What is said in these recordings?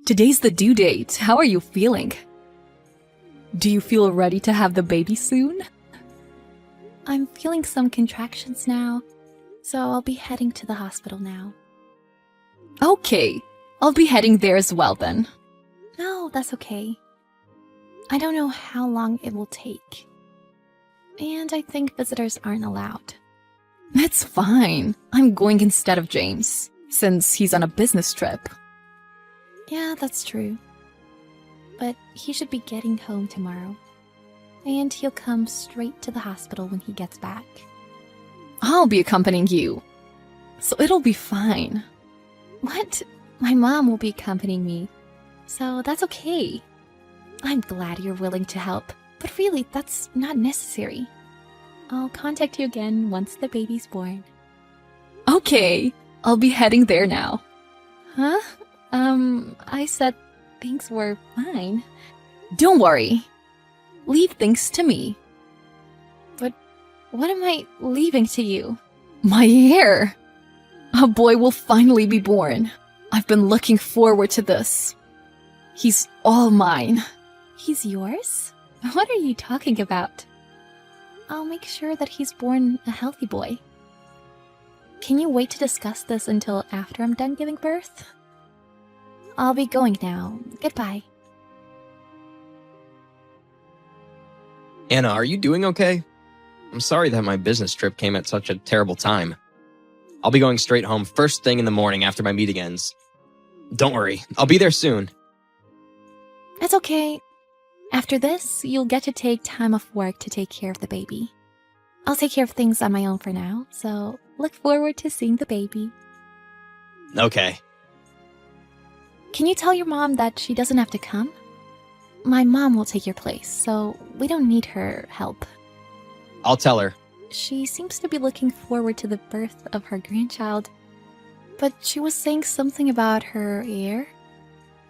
Today's the due date. How are you feeling? Do you feel ready to have the baby soon? I'm feeling some contractions now, so I'll be heading to the hospital now. Okay, I'll be heading there as well then. No, that's okay. I don't know how long it will take. And I think visitors aren't allowed. That's fine. I'm going instead of James, since he's on a business trip. Yeah, that's true. But he should be getting home tomorrow. And he'll come straight to the hospital when he gets back. I'll be accompanying you, so it'll be fine. What? My mom will be accompanying me, so that's okay. I'm glad you're willing to help, but really, that's not necessary. I'll contact you again once the baby's born. Okay, I'll be heading there now. Huh? I said things were fine. Don't worry. Leave things to me. But what am I leaving to you? My hair! A boy will finally be born. I've been looking forward to this. He's all mine. He's yours? What are you talking about? I'll make sure that he's born a healthy boy. Can you wait to discuss this until after I'm done giving birth? I'll be going now. Goodbye. Anna, are you doing okay? I'm sorry that my business trip came at such a terrible time. I'll be going straight home first thing in the morning after my meeting ends. Don't worry, I'll be there soon. That's okay. After this, you'll get to take time off work to take care of the baby. I'll take care of things on my own for now, so look forward to seeing the baby. Okay. Can you tell your mom that she doesn't have to come? My mom will take your place, so we don't need her help. I'll tell her. She seems to be looking forward to the birth of her grandchild, but she was saying something about her heir.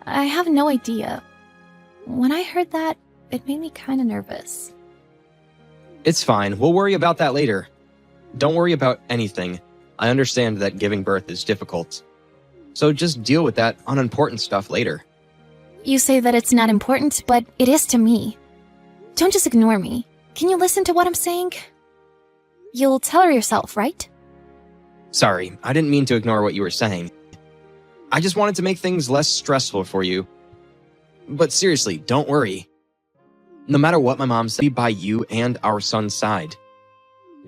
I have no idea. When I heard that, it made me kind of nervous. It's fine, we'll worry about that later. Don't worry about anything. I understand that giving birth is difficult. So just deal with that unimportant stuff later. You say that it's not important, but it is to me. Don't just ignore me. Can you listen to what I'm saying? You'll tell her yourself, right? Sorry, I didn't mean to ignore what you were saying. I just wanted to make things less stressful for you. But seriously, don't worry. No matter what my mom said, I'll be by you and our son's side.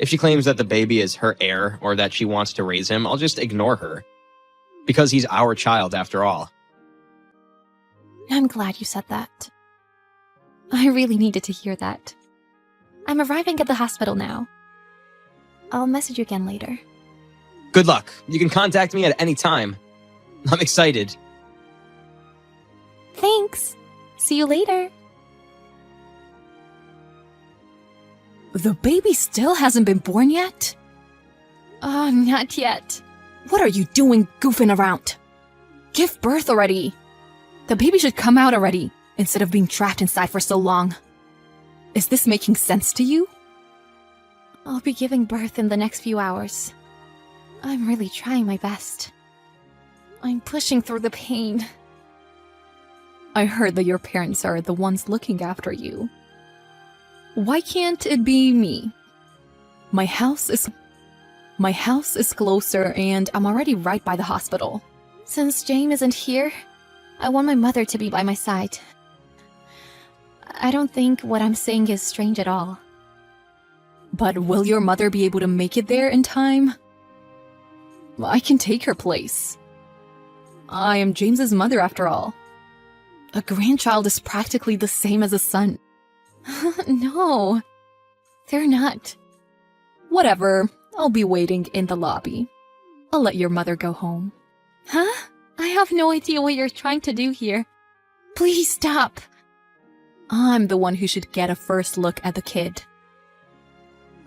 If she claims that the baby is her heir or that she wants to raise him, I'll just ignore her. Because he's our child after all. I'm glad you said that. I really needed to hear that. I'm arriving at the hospital now. I'll message you again later. Good luck. You can contact me at any time. I'm excited. Thanks. See you later. The baby still hasn't been born yet? Oh, not yet. What are you doing goofing around? Give birth already. The baby should come out already, instead of being trapped inside for so long. Is this making sense to you? I'll be giving birth in the next few hours. I'm really trying my best. I'm pushing through the pain. I heard that your parents are the ones looking after you. Why can't it be me? My house is closer and I'm already right by the hospital. Since James isn't here, I want my mother to be by my side. I don't think what I'm saying is strange at all. But will your mother be able to make it there in time? I can take her place. I am James's mother after all. A grandchild is practically the same as a son. No, they're not. Whatever, I'll be waiting in the lobby. I'll let your mother go home. Huh? I have no idea what you're trying to do here. Please stop. I'm the one who should get a first look at the kid.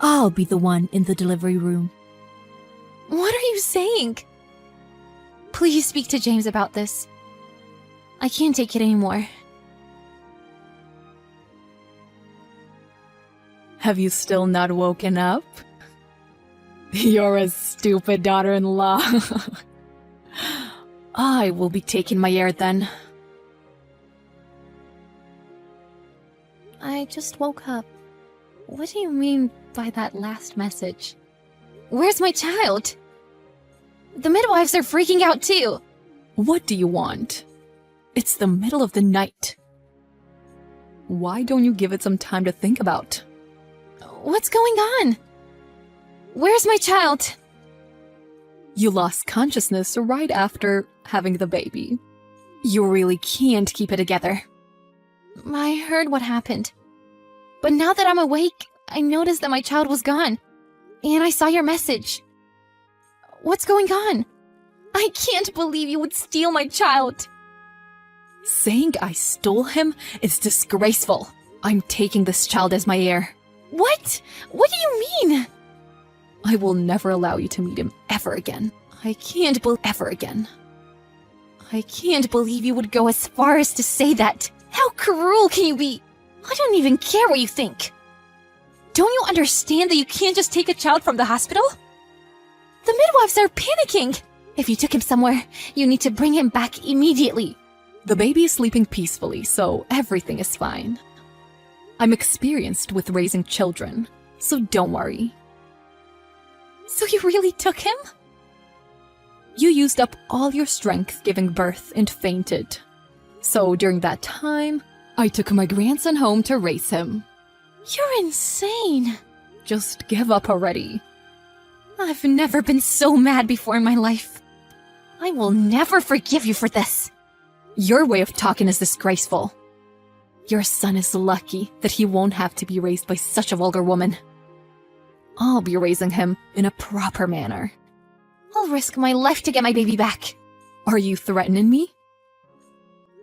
I'll be the one in the delivery room. What are you saying? Please speak to James about this. I can't take it anymore. Have you still not woken up? You're a stupid daughter-in-law. I will be taking my air then. I just woke up. What do you mean by that last message? Where's my child? The midwives are freaking out too. What do you want? It's the middle of the night. Why don't you give it some time to think about? What's going on? Where's my child? You lost consciousness right after having the baby. You really can't keep it together. I heard what happened. But now that I'm awake, I noticed that my child was gone. And I saw your message. What's going on? I can't believe you would steal my child. Saying I stole him is disgraceful. I'm taking this child as my heir. What? What do you mean? I will never allow you to meet him ever again. I can't believe you would go as far as to say that. How cruel can you be? I don't even care what you think. Don't you understand that you can't just take a child from the hospital? The midwives are panicking. If you took him somewhere, you need to bring him back immediately. The baby is sleeping peacefully, so everything is fine. I'm experienced with raising children, so don't worry. So you really took him? You used up all your strength giving birth and fainted. So during that time, I took my grandson home to raise him. You're insane. Just give up already. I've never been so mad before in my life. I will never forgive you for this. Your way of talking is disgraceful. Your son is lucky that he won't have to be raised by such a vulgar woman. I'll be raising him in a proper manner. I'll risk my life to get my baby back. Are you threatening me?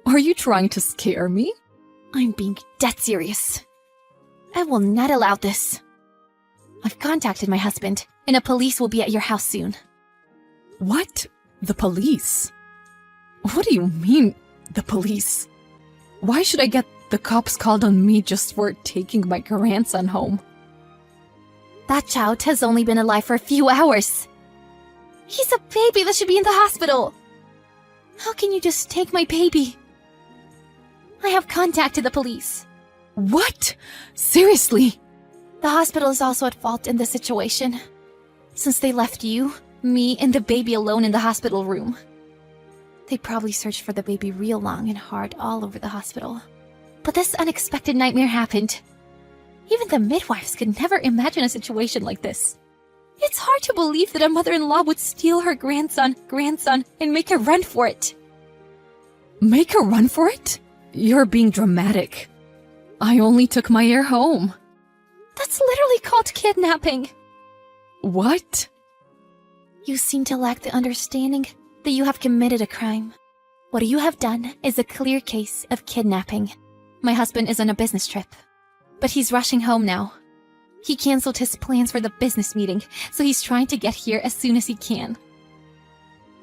Are you trying to scare me? I'm being dead serious. I will not allow this. I've contacted my husband, and the police will be at your house soon. What? The police? What do you mean, the police? Why should I get the cops called on me just for taking my grandson home? That child has only been alive for a few hours. He's a baby that should be in the hospital. How can you just take my baby? I have contacted the police. What? Seriously? The hospital is also at fault in this situation, since they left you, me, and the baby alone in the hospital room. They probably searched for the baby real long and hard all over the hospital. But this unexpected nightmare happened. Even the midwives could never imagine a situation like this. It's hard to believe that a mother-in-law would steal her grandson, and make her run for it. Make her run for it? You're being dramatic. I only took my heir home. That's literally called kidnapping. What? You seem to lack the understanding that you have committed a crime. What you have done is a clear case of kidnapping. My husband is on a business trip, but he's rushing home now. He canceled his plans for the business meeting, so he's trying to get here as soon as he can.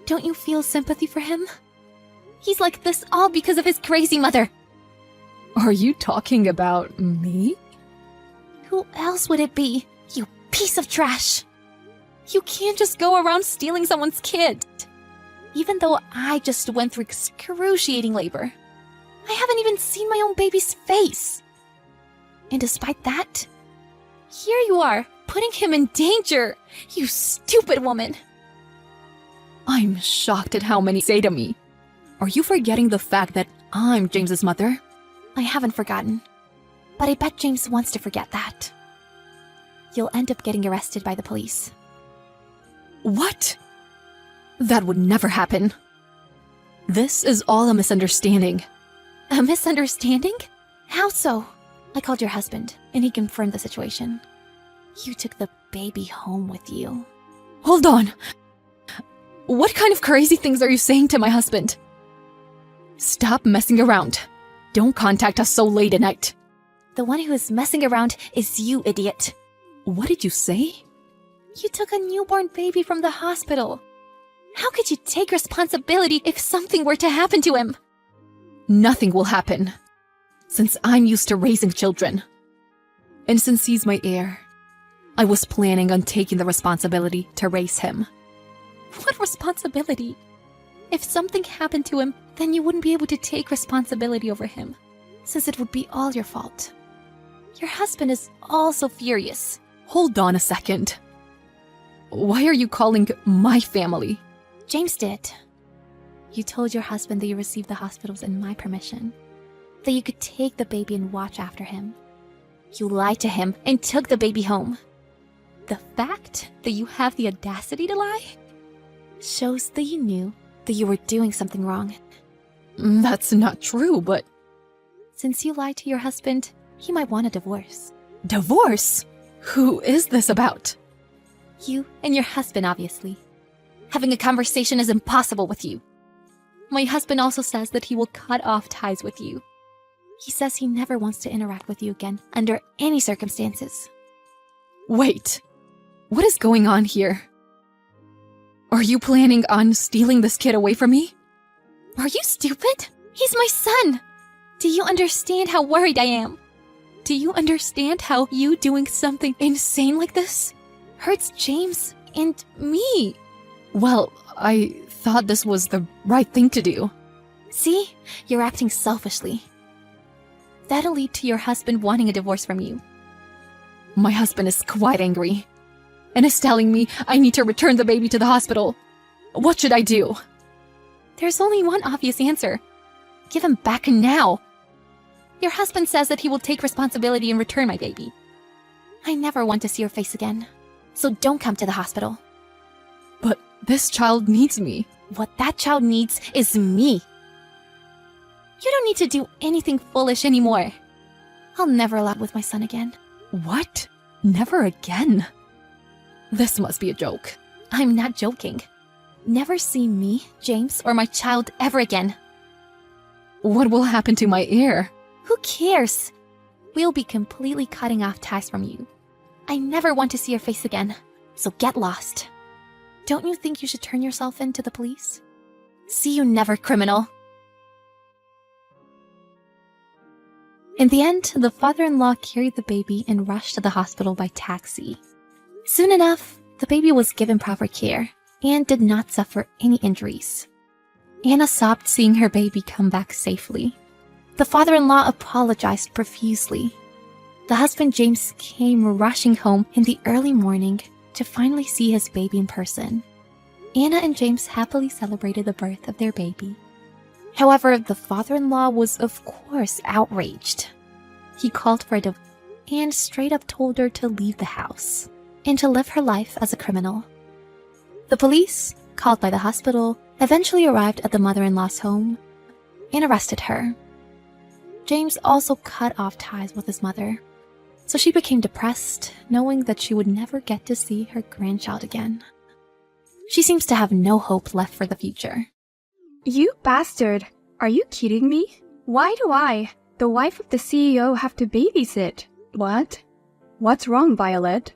Don't you feel sympathy for him? He's like this all because of his crazy mother. Are you talking about me? Who else would it be, you piece of trash? You can't just go around stealing someone's kid. Even though I just went through excruciating labor, I haven't even seen my own baby's face. And despite that, here you are, putting him in danger, you stupid woman. I'm shocked at how many say to me. Are you forgetting the fact that I'm James's mother? I haven't forgotten, but I bet James wants to forget that. You'll end up getting arrested by the police. What? That would never happen. This is all a misunderstanding. A misunderstanding? How so? I called your husband, and he confirmed the situation. You took the baby home with you. Hold on. What kind of crazy things are you saying to my husband? Stop messing around. Don't contact us so late at night. The one who is messing around is you, idiot. What did you say? You took a newborn baby from the hospital. How could you take responsibility if something were to happen to him? Nothing will happen, since I'm used to raising children. And since he's my heir, I was planning on taking the responsibility to raise him. What responsibility? If something happened to him, then you wouldn't be able to take responsibility over him, since it would be all your fault. Your husband is also furious. Hold on a second. Why are you calling my family? James did. You told your husband that you received the hospitals in my permission. That you could take the baby and watch after him. You lied to him and took the baby home. The fact that you have the audacity to lie shows that you knew that you were doing something wrong. That's not true, but... Since you lied to your husband, he might want a divorce. Divorce? Who is this about? You and your husband, obviously. Having a conversation is impossible with you. My husband also says that he will cut off ties with you. He says he never wants to interact with you again under any circumstances. Wait, what is going on here? Are you planning on stealing this kid away from me? Are you stupid? He's my son! Do you understand how worried I am? Do you understand how you doing something insane like this hurts James and me? Well, I thought this was the right thing to do. See? You're acting selfishly. That'll lead to your husband wanting a divorce from you. My husband is quite angry and is telling me I need to return the baby to the hospital. What should I do? There's only one obvious answer. Give him back now. Your husband says that he will take responsibility and return my baby. I never want to see your face again, so don't come to the hospital. But this child needs me. What that child needs is me. You don't need to do anything foolish anymore. I'll never allow it with my son again. What? Never again? This must be a joke. I'm not joking. Never see me, James, or my child ever again. What will happen to my heir? Who cares? We'll be completely cutting off ties from you. I never want to see your face again, so get lost. Don't you think you should turn yourself in to the police? See you never, criminal. In the end, the father-in-law carried the baby and rushed to the hospital by taxi. Soon enough, the baby was given proper care and did not suffer any injuries. Anna sobbed seeing her baby come back safely. The father-in-law apologized profusely. The husband James came rushing home in the early morning to finally see his baby in person. Anna and James happily celebrated the birth of their baby. However, the father-in-law was of course outraged. He called for a divorce and straight up told her to leave the house and to live her life as a criminal. The police, called by the hospital, eventually arrived at the mother-in-law's home and arrested her. James also cut off ties with his mother, so she became depressed, knowing that she would never get to see her grandchild again. She seems to have no hope left for the future. You bastard! Are you kidding me? Why do I, the wife of the CEO, have to babysit? What? What's wrong, Violet?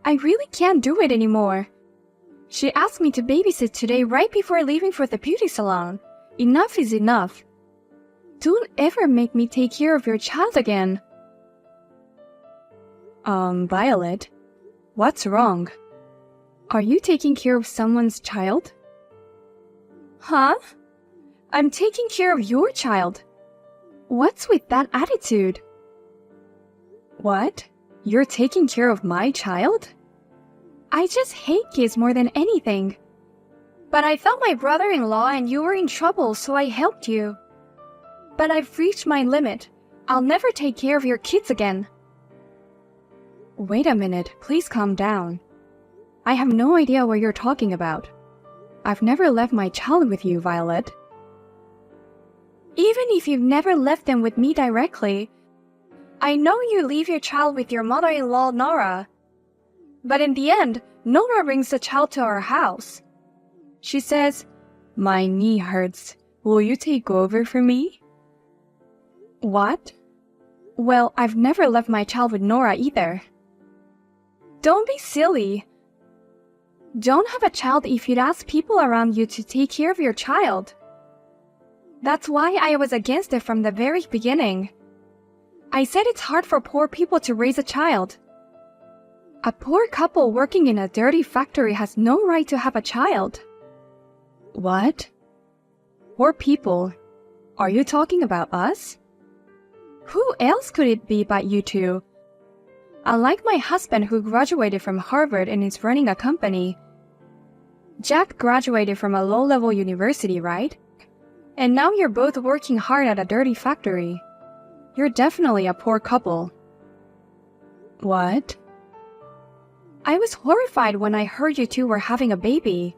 I really can't do it anymore. She asked me to babysit today right before leaving for the beauty salon. Enough is enough. Don't ever make me take care of your child again. Violet, what's wrong? Are you taking care of someone's child? Huh? I'm taking care of your child. What's with that attitude? What? You're taking care of my child? I just hate kids more than anything. But I felt my brother-in-law and you were in trouble, so I helped you. But I've reached my limit. I'll never take care of your kids again. Wait a minute, please calm down. I have no idea what you're talking about. I've never left my child with you, Violet. Even if you've never left them with me directly, I know you leave your child with your mother-in-law, Nora. But in the end, Nora brings the child to our house. She says, "My knee hurts. Will you take over for me?" What? Well, I've never left my child with Nora either. Don't be silly. Don't have a child if you'd ask people around you to take care of your child. That's why I was against it from the very beginning. I said it's hard for poor people to raise a child. A poor couple working in a dirty factory has no right to have a child. What? Poor people? Are you talking about us? Who else could it be but you two? Unlike my husband who graduated from Harvard and is running a company, Jack graduated from a low-level university, right? And now you're both working hard at a dirty factory. You're definitely a poor couple. What? I was horrified when I heard you two were having a baby.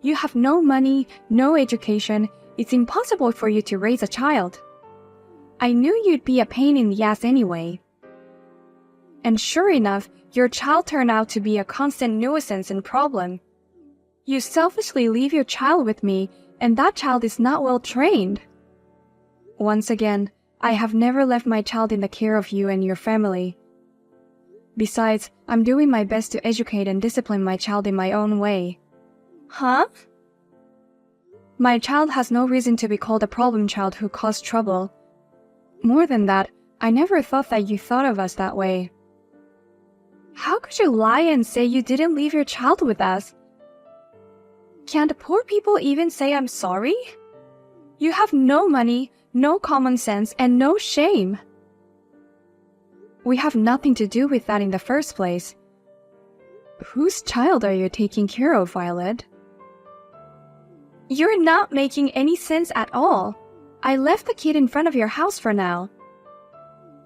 You have no money, no education. It's impossible for you to raise a child. I knew you'd be a pain in the ass anyway. And sure enough, your child turned out to be a constant nuisance and problem. You selfishly leave your child with me, and that child is not well trained. Once again, I have never left my child in the care of you and your family. Besides, I'm doing my best to educate and discipline my child in my own way. Huh? My child has no reason to be called a problem child who caused trouble. More than that, I never thought that you thought of us that way. How could you lie and say you didn't leave your child with us? Can't poor people even say I'm sorry? You have no money, no common sense, and no shame. We have nothing to do with that in the first place. Whose child are you taking care of, Violet? You're not making any sense at all. I left the kid in front of your house for now.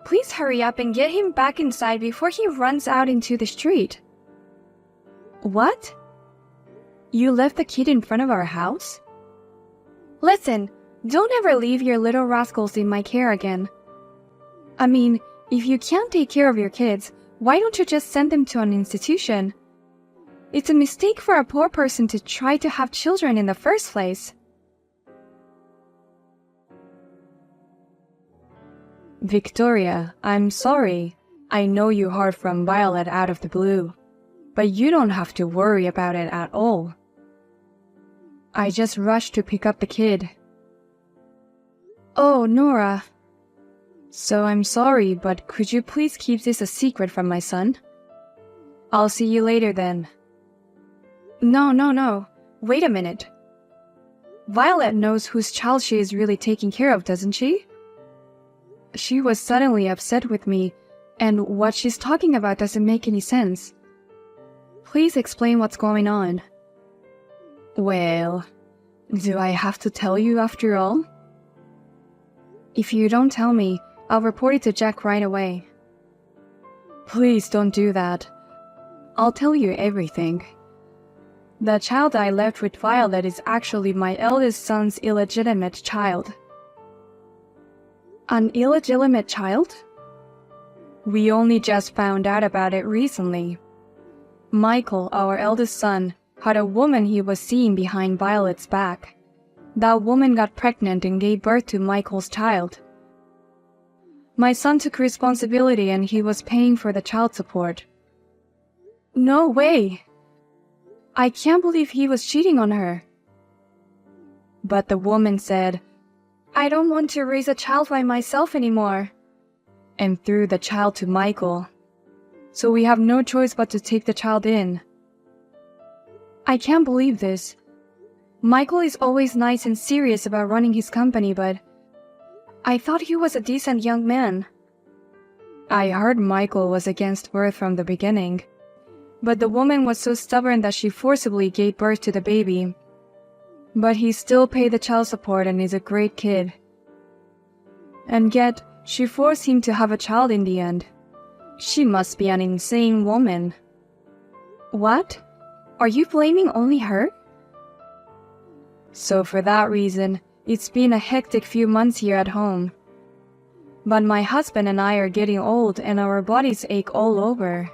Please hurry up and get him back inside before he runs out into the street. What? You left the kid in front of our house? Listen, don't ever leave your little rascals in my care again. I mean, if you can't take care of your kids, why don't you just send them to an institution? It's a mistake for a poor person to try to have children in the first place. Victoria, I'm sorry. I know you heard from Violet out of the blue, but you don't have to worry about it at all. I just rushed to pick up the kid. Oh, Nora. So I'm sorry, but could you please keep this a secret from my son? I'll see you later then. No. Wait a minute. Violet knows whose child she is really taking care of, doesn't she? She was suddenly upset with me, and what she's talking about doesn't make any sense. Please explain what's going on. Well, do I have to tell you after all? If you don't tell me, I'll report it to Jack right away. Please don't do that. I'll tell you everything. The child I left with Violet is actually my eldest son's illegitimate child. An illegitimate child? We only just found out about it recently. Michael, our eldest son, had a woman he was seeing behind Violet's back. That woman got pregnant and gave birth to Michael's child. My son took responsibility and he was paying for the child support. No way! I can't believe he was cheating on her. But the woman said, I don't want to raise a child by myself anymore, and threw the child to Michael. So we have no choice but to take the child in. I can't believe this. Michael is always nice and serious about running his company, but I thought he was a decent young man. I heard Michael was against birth from the beginning, but the woman was so stubborn that she forcibly gave birth to the baby. But he still paid the child support and is a great kid. And yet, she forced him to have a child in the end. She must be an insane woman. What? Are you blaming only her? So for that reason, it's been a hectic few months here at home. But my husband and I are getting old and our bodies ache all over.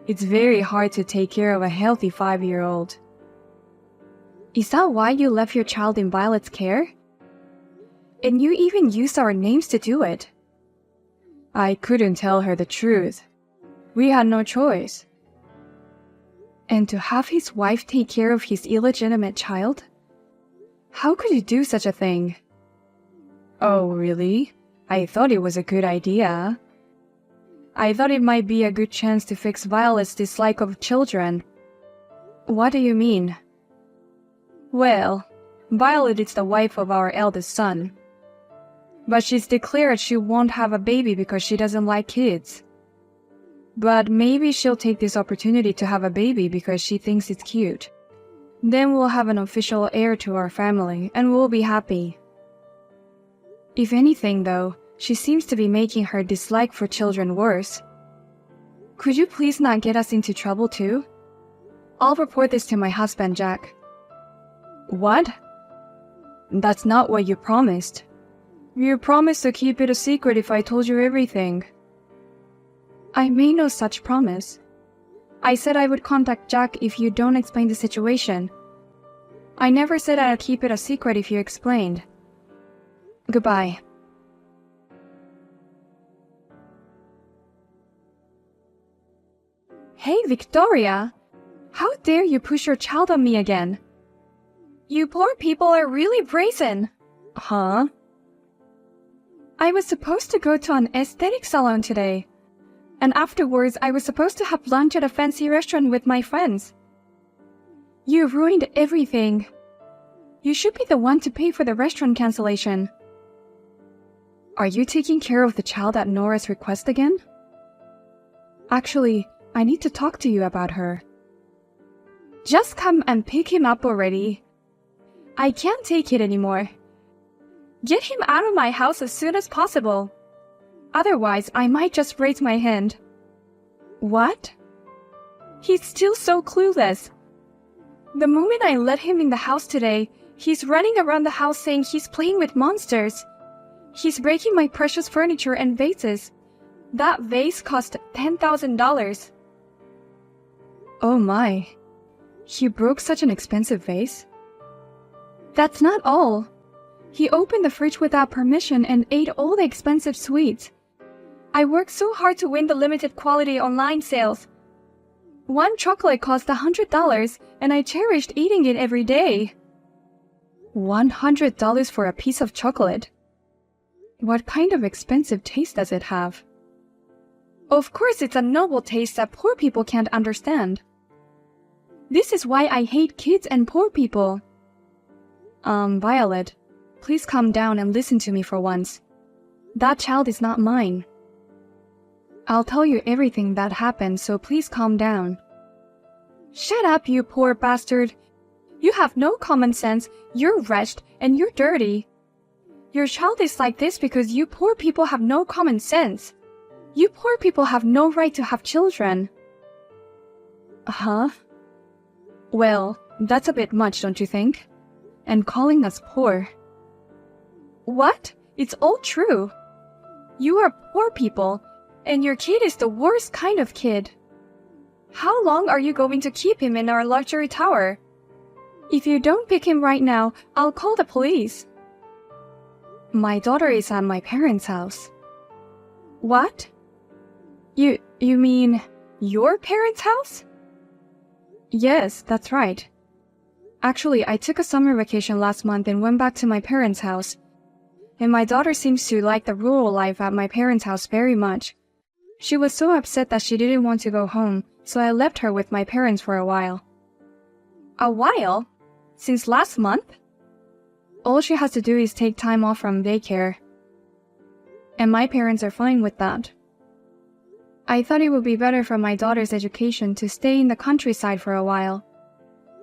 It's very hard to take care of a healthy 5-year-old. Is that why you left your child in Violet's care? And you even used our names to do it. I couldn't tell her the truth. We had no choice. And to have his wife take care of his illegitimate child? How could you do such a thing? Oh, really? I thought it was a good idea. I thought it might be a good chance to fix Violet's dislike of children. What do you mean? Well, Violet is the wife of our eldest son. But she's declared she won't have a baby because she doesn't like kids. But maybe she'll take this opportunity to have a baby because she thinks it's cute. Then we'll have an official heir to our family, and we'll be happy. If anything, though, she seems to be making her dislike for children worse. Could you please not get us into trouble too? I'll report this to my husband, Jack. What? That's not what you promised. You promised to keep it a secret if I told you everything. I made no such promise. I said I would contact Jack if you don't explain the situation. I never said I'd keep it a secret if you explained. Goodbye. Hey, Victoria! How dare you push your child on me again? You poor people are really brazen. Huh? I was supposed to go to an aesthetic salon today. And afterwards, I was supposed to have lunch at a fancy restaurant with my friends. You ruined everything. You should be the one to pay for the restaurant cancellation. Are you taking care of the child at Nora's request again? Actually, I need to talk to you about her. Just come and pick him up already. I can't take it anymore. Get him out of my house as soon as possible. Otherwise, I might just raise my hand. What? He's still so clueless. The moment I let him in the house today, he's running around the house saying he's playing with monsters. He's breaking my precious furniture and vases. That vase cost $10,000. Oh my. He broke such an expensive vase? That's not all. He opened the fridge without permission and ate all the expensive sweets. I worked so hard to win the limited quality online sales. One chocolate cost $100 and I cherished eating it every day. $100 for a piece of chocolate? What kind of expensive taste does it have? Of course it's a noble taste that poor people can't understand. This is why I hate kids and poor people. Violet, please calm down and listen to me for once. That child is not mine. I'll tell you everything that happened, so please calm down. Shut up, you poor bastard. You have no common sense, you're wretched, and you're dirty. Your child is like this because you poor people have no common sense. You poor people have no right to have children. Huh? Well, that's a bit much, don't you think? And calling us poor. What? It's all true. You are poor people, and your kid is the worst kind of kid. How long are you going to keep him in our luxury tower? If you don't pick him right now, I'll call the police. My daughter is at my parents' house. What? You mean your parents' house? Yes, that's right. Actually, I took a summer vacation last month and went back to my parents' house. And my daughter seems to like the rural life at my parents' house very much. She was so upset that she didn't want to go home, so I left her with my parents for a while. A while? Since last month? All she has to do is take time off from daycare. And my parents are fine with that. I thought it would be better for my daughter's education to stay in the countryside for a while,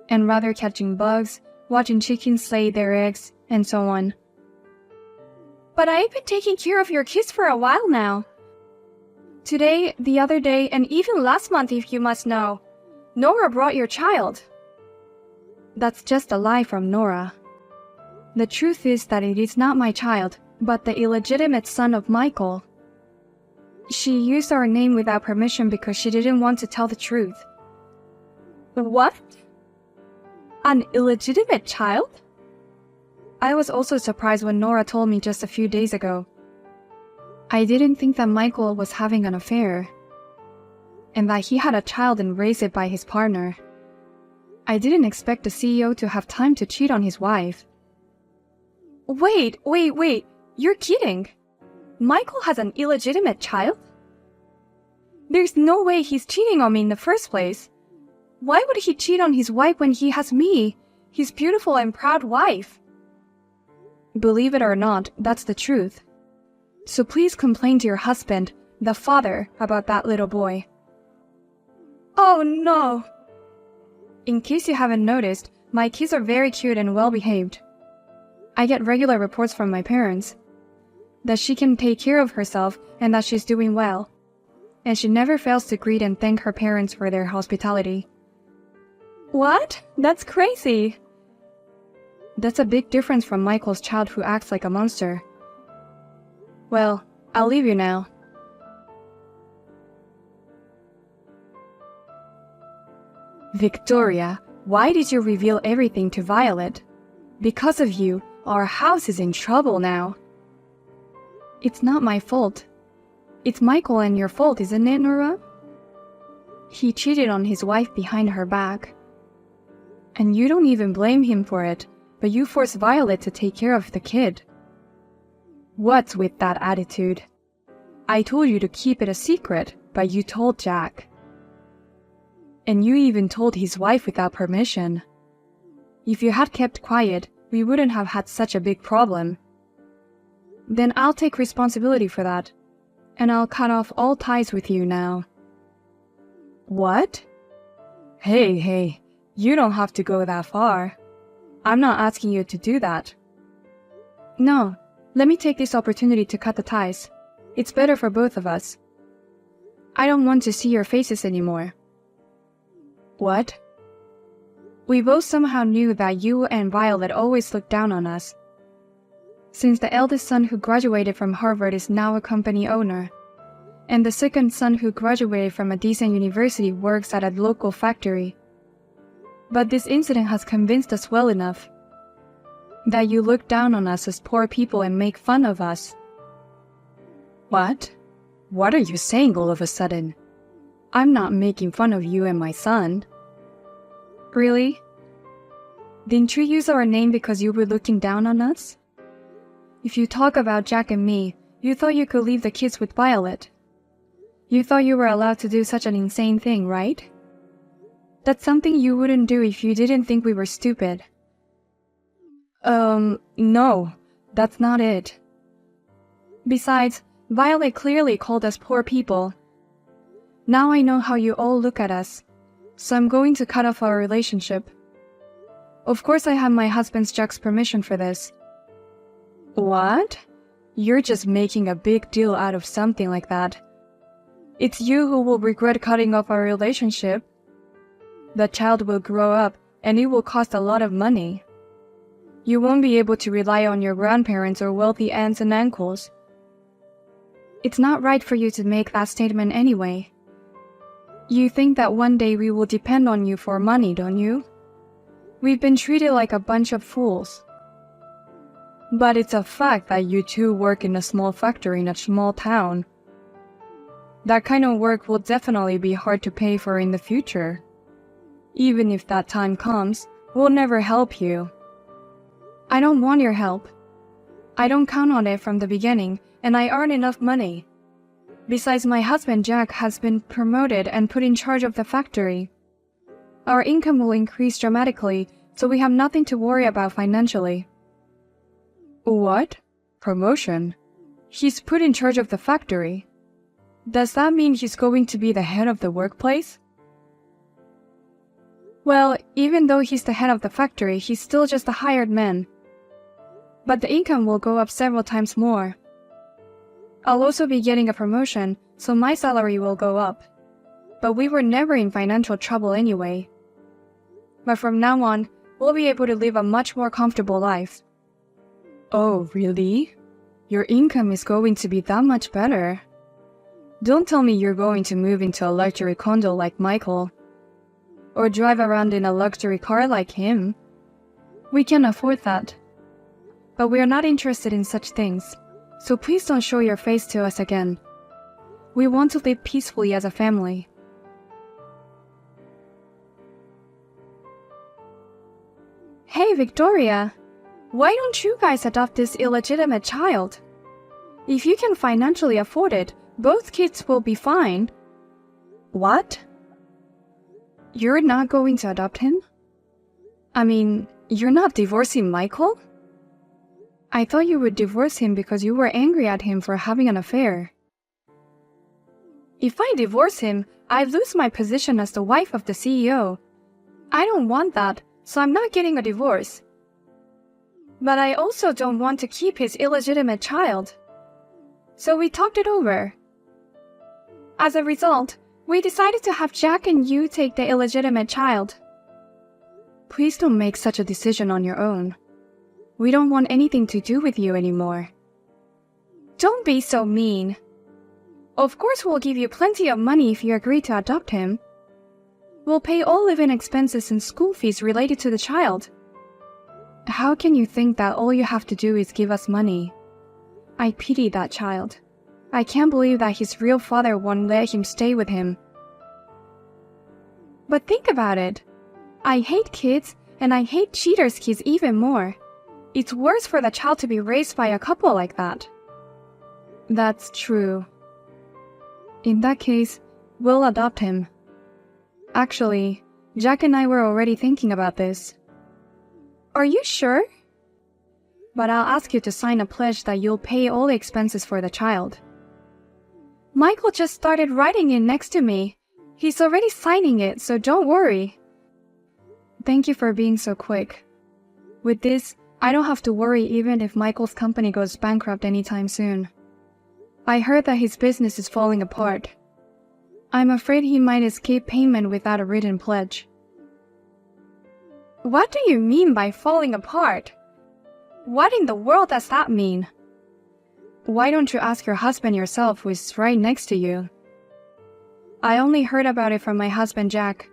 and rather catching bugs, watching chickens lay their eggs, and so on. But I've been taking care of your kids for a while now. Today, the other day, and even last month if you must know, Nora brought your child. That's just a lie from Nora. The truth is that it is not my child, but the illegitimate son of Michael. She used our name without permission because she didn't want to tell the truth. What? An illegitimate child? I was also surprised when Nora told me just a few days ago. I didn't think that Michael was having an affair, and that he had a child and raised it by his partner. I didn't expect the CEO to have time to cheat on his wife. Wait, you're kidding. Michael has an illegitimate child? There's no way he's cheating on me in the first place. Why would he cheat on his wife when he has me, his beautiful and proud wife? Believe it or not, that's the truth. So please complain to your husband, the father, about that little boy. Oh no! In case you haven't noticed, my kids are very cute and well behaved. I get regular reports from my parents that she can take care of herself and that she's doing well. And she never fails to greet and thank her parents for their hospitality. What? That's crazy! That's a big difference from Michael's child who acts like a monster. Well, I'll leave you now. Victoria, why did you reveal everything to Violet? Because of you, our house is in trouble now. It's not my fault. It's Michael and your fault, isn't it, Nora? He cheated on his wife behind her back. And you don't even blame him for it, but you forced Violet to take care of the kid. What's with that attitude? I told you to keep it a secret, but you told Jack. And you even told his wife without permission. If you had kept quiet, we wouldn't have had such a big problem. Then I'll take responsibility for that, and I'll cut off all ties with you now. What? Hey, you don't have to go that far. I'm not asking you to do that. No, let me take this opportunity to cut the ties. It's better for both of us. I don't want to see your faces anymore. What? We both somehow knew that you and Violet always looked down on us. Since the eldest son who graduated from Harvard is now a company owner, and the second son who graduated from a decent university works at a local factory. But this incident has convinced us well enough that you look down on us as poor people and make fun of us. What? What are you saying all of a sudden? I'm not making fun of you and my son. Really? Didn't you use our name because you were looking down on us? If you talk about Jack and me, you thought you could leave the kids with Violet. You thought you were allowed to do such an insane thing, right? That's something you wouldn't do if you didn't think we were stupid. No, that's not it. Besides, Violet clearly called us poor people. Now I know how you all look at us, so I'm going to cut off our relationship. Of course I have my husband's Jack's permission for this. What? You're just making a big deal out of something like that. It's you who will regret cutting off our relationship. The child will grow up, and it will cost a lot of money. You won't be able to rely on your grandparents or wealthy aunts and uncles. It's not right for you to make that statement anyway. You think that one day we will depend on you for money, don't you? We've been treated like a bunch of fools. But it's a fact that you two work in a small factory in a small town. That kind of work will definitely be hard to pay for in the future. Even if that time comes, we'll never help you. I don't want your help. I don't count on it from the beginning, and I earn enough money. Besides, my husband Jack has been promoted and put in charge of the factory. Our income will increase dramatically, so we have nothing to worry about financially. What? Promotion? He's put in charge of the factory. Does that mean he's going to be the head of the workplace? Well, even though he's the head of the factory, he's still just a hired man. But the income will go up several times more. I'll also be getting a promotion, so my salary will go up. But we were never in financial trouble anyway. But from now on, we'll be able to live a much more comfortable life. Oh, really? Your income is going to be that much better. Don't tell me you're going to move into a luxury condo like Michael. Or drive around in a luxury car like him. We can afford that. But we are not interested in such things, so please don't show your face to us again. We want to live peacefully as a family. Hey, Victoria! Why don't you guys adopt this illegitimate child? If you can financially afford it, both kids will be fine. What? You're not going to adopt him? I mean, you're not divorcing Michael? I thought you would divorce him because you were angry at him for having an affair. If I divorce him, I lose my position as the wife of the CEO. I don't want that, so I'm not getting a divorce. But I also don't want to keep his illegitimate child. So we talked it over. As a result, we decided to have Jack and you take the illegitimate child. Please don't make such a decision on your own. We don't want anything to do with you anymore. Don't be so mean. Of course we'll give you plenty of money if you agree to adopt him. We'll pay all living expenses and school fees related to the child. How can you think that all you have to do is give us money? I pity that child. I can't believe that his real father won't let him stay with him. But think about it. I hate kids, and I hate cheaters' kids even more. It's worse for the child to be raised by a couple like that. That's true. In that case, we'll adopt him. Actually, Jack and I were already thinking about this. Are you sure? But I'll ask you to sign a pledge that you'll pay all the expenses for the child. Michael just started writing it next to me. He's already signing it, so don't worry. Thank you for being so quick. With this, I don't have to worry even if Michael's company goes bankrupt anytime soon. I heard that his business is falling apart. I'm afraid he might escape payment without a written pledge. What do you mean by falling apart? What in the world does that mean? Why don't you ask your husband yourself, who is right next to you? I only heard about it from my husband Jack.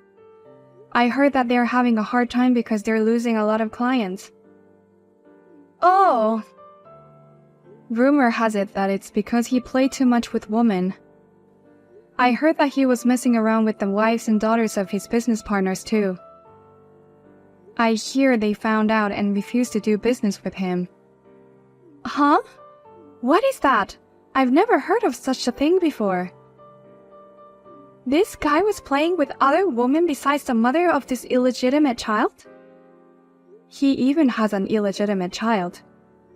I heard that they're having a hard time because they're losing a lot of clients. Oh! Rumor has it that it's because he played too much with women. I heard that he was messing around with the wives and daughters of his business partners too. I hear they found out and refused to do business with him. Huh? What is that? I've never heard of such a thing before. This guy was playing with other women besides the mother of this illegitimate child? He even has an illegitimate child.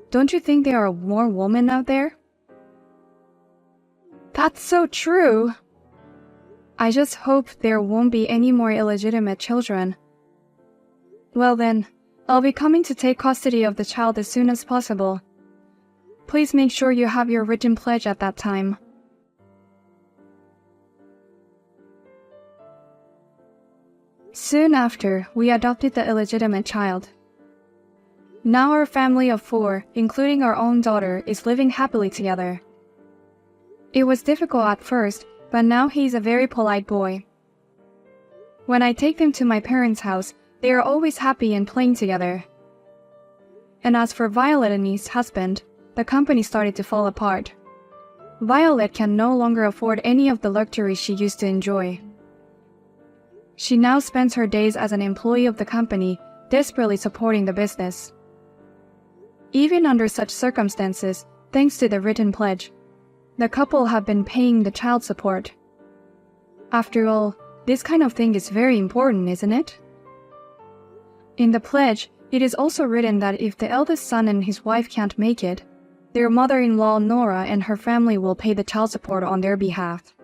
Don't you think there are more women out there? That's so true. I just hope there won't be any more illegitimate children. Well then, I'll be coming to take custody of the child as soon as possible. Please make sure you have your written pledge at that time. Soon after, we adopted the illegitimate child. Now our family of 4, including our own daughter, is living happily together. It was difficult at first, but now he's a very polite boy. When I take them to my parents' house, they are always happy and playing together. And as for Violet and his husband, the company started to fall apart. Violet can no longer afford any of the luxuries she used to enjoy. She now spends her days as an employee of the company, desperately supporting the business. Even under such circumstances, thanks to the written pledge, the couple have been paying the child support. After all, this kind of thing is very important, isn't it? In the pledge, it is also written that if the eldest son and his wife can't make it, their mother-in-law Nora and her family will pay the child support on their behalf.